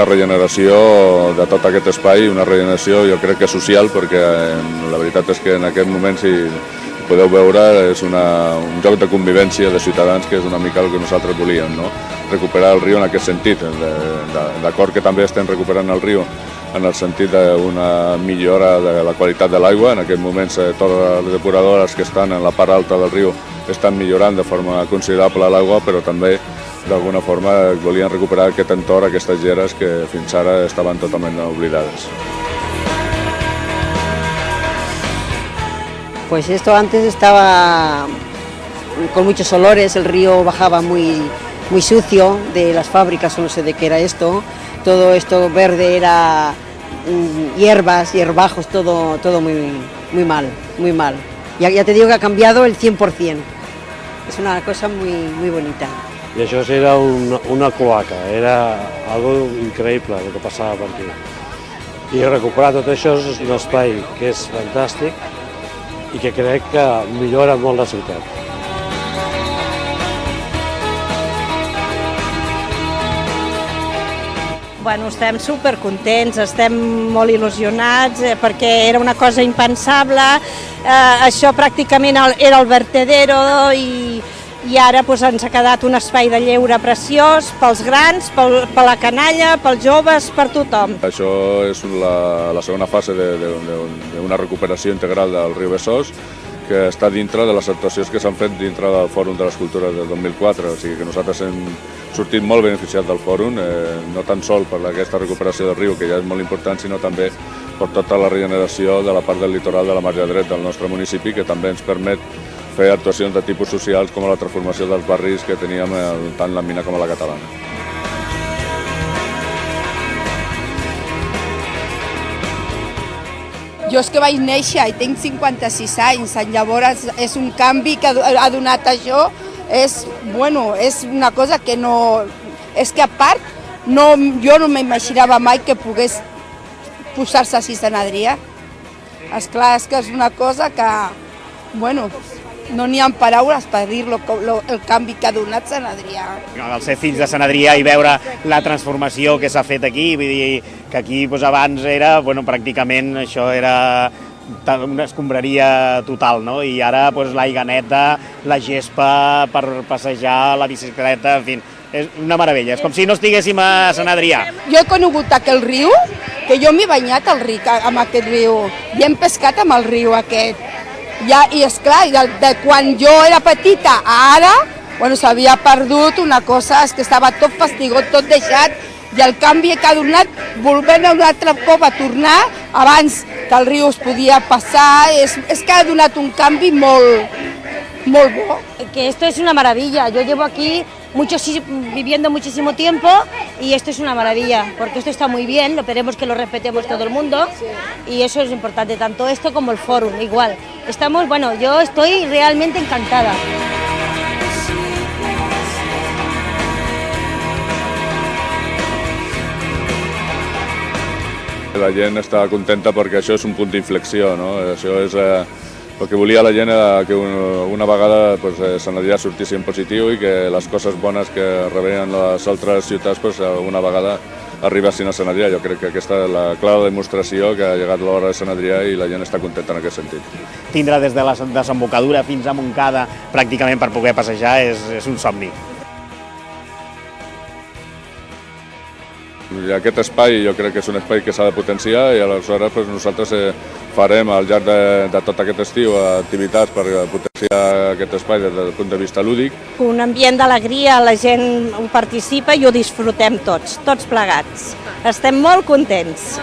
una regeneració de tot aquest espai, una regeneració jo crec que social, perquè la veritat és que en aquest moment, si podeu veure, és un joc de convivència de ciutadans que és una mica el que nosaltres volíem, no? Recuperar el riu en aquest sentit, d'acord que també estem recuperant el riu en el sentit d'una millora de la qualitat de l'aigua. En aquest moment totes les depuradores que estan en la part alta del riu estan millorant de forma considerable l'aigua, però també d'alguna forma volien recuperar aquest entorn, aquestes lleres que fins ara estaven totalment oblidades. Pues esto antes estaba con muchos olores, el río bajaba muy sucio de las fábricas, o no sé de qué era esto. Todo esto verde era hierbas, hierbajos, todo muy mal, muy mal. Ya te digo que ha cambiado el 100%. Es una cosa muy bonita. I això era una cloaca, era algo increïble el que passava per aquí. I recuperar tot això és un espai que és fantàstic i que crec que millora molt la ciutat. Bueno, estem supercontents, estem molt il·lusionats perquè era una cosa impensable, això pràcticament era el vertedero i ara ens ha quedat un espai de lleure preciós pels grans, per la canalla, pels joves, per tothom. Això és la segona fase d'una recuperació integral del riu Besòs, que està dintre de les actuacions que s'han fet dintre del Fòrum de les Cultures del 2004, o sigui que nosaltres hem sortit molt beneficiats del fòrum, no tan sol per aquesta recuperació del riu, que ja és molt important, sinó també per tota la regeneració de la part del litoral de la marge dreta del nostre municipi, que també ens permet fer actuacions de tipus socials com la transformació dels barris que teníem tant la Mina com a la Catalana. Jo és que vaig néixer i tinc 56 anys, llavors és un canvi que ha donat això, és una cosa que no... És que a part, jo no m'imaginava mai que pogués posar-se així Sant Adrià. Esclar, és que és una cosa que, no n'hi ha paraules per dir-lo, el canvi que ha donat Sant Adrià. Al ser fills de Sant Adrià i veure la transformació que s'ha fet aquí, vull dir que aquí abans era, pràcticament això era una escombraria total, no? I ara la higaneta, la gespa per passejar, la bicicleta, en fi, és una meravella, és com si no estiguéssim a Sant Adrià. Jo he conegut aquell riu, que jo m'he banyat amb aquest riu, i hem pescat amb el riu aquest. I esclar, de quan jo era petita a ara, s'havia perdut una cosa, és que estava tot fastigot, tot deixat, i el canvi que ha donat, volvent un altre cop a tornar, abans que el riu es podia passar, és que ha donat un canvi molt bo. Que esto es una maravilla, yo llevo aquí viviendo muchísimo tiempo y esto es una maravilla, porque esto está muy bien, esperemos que lo respetemos todo el mundo y eso es importante, tanto esto como el fórum, igual. Yo estoy realmente encantada. La gent està contenta perquè això és un punt d'inflexió, no? Això és el que volia la gent, que una vegada Sant Adrià sortís en positiu i que les coses bones que rebien les altres ciutats una vegada arribessin a Sant Adrià. Jo crec que aquesta és la clara demostració que ha llegat l'hora de Sant Adrià i la gent està contenta en aquest sentit. Tindre des de la desembocadura fins a Montcada pràcticament per poder passejar és un somni. Aquest espai jo crec que és un espai que s'ha de potenciar i aleshores nosaltres farem al llarg de tot aquest estiu activitats per potenciar aquest espai des del punt de vista lúdic. Un ambient d'alegria, la gent ho participa i ho disfrutem tots plegats. Estem molt contents.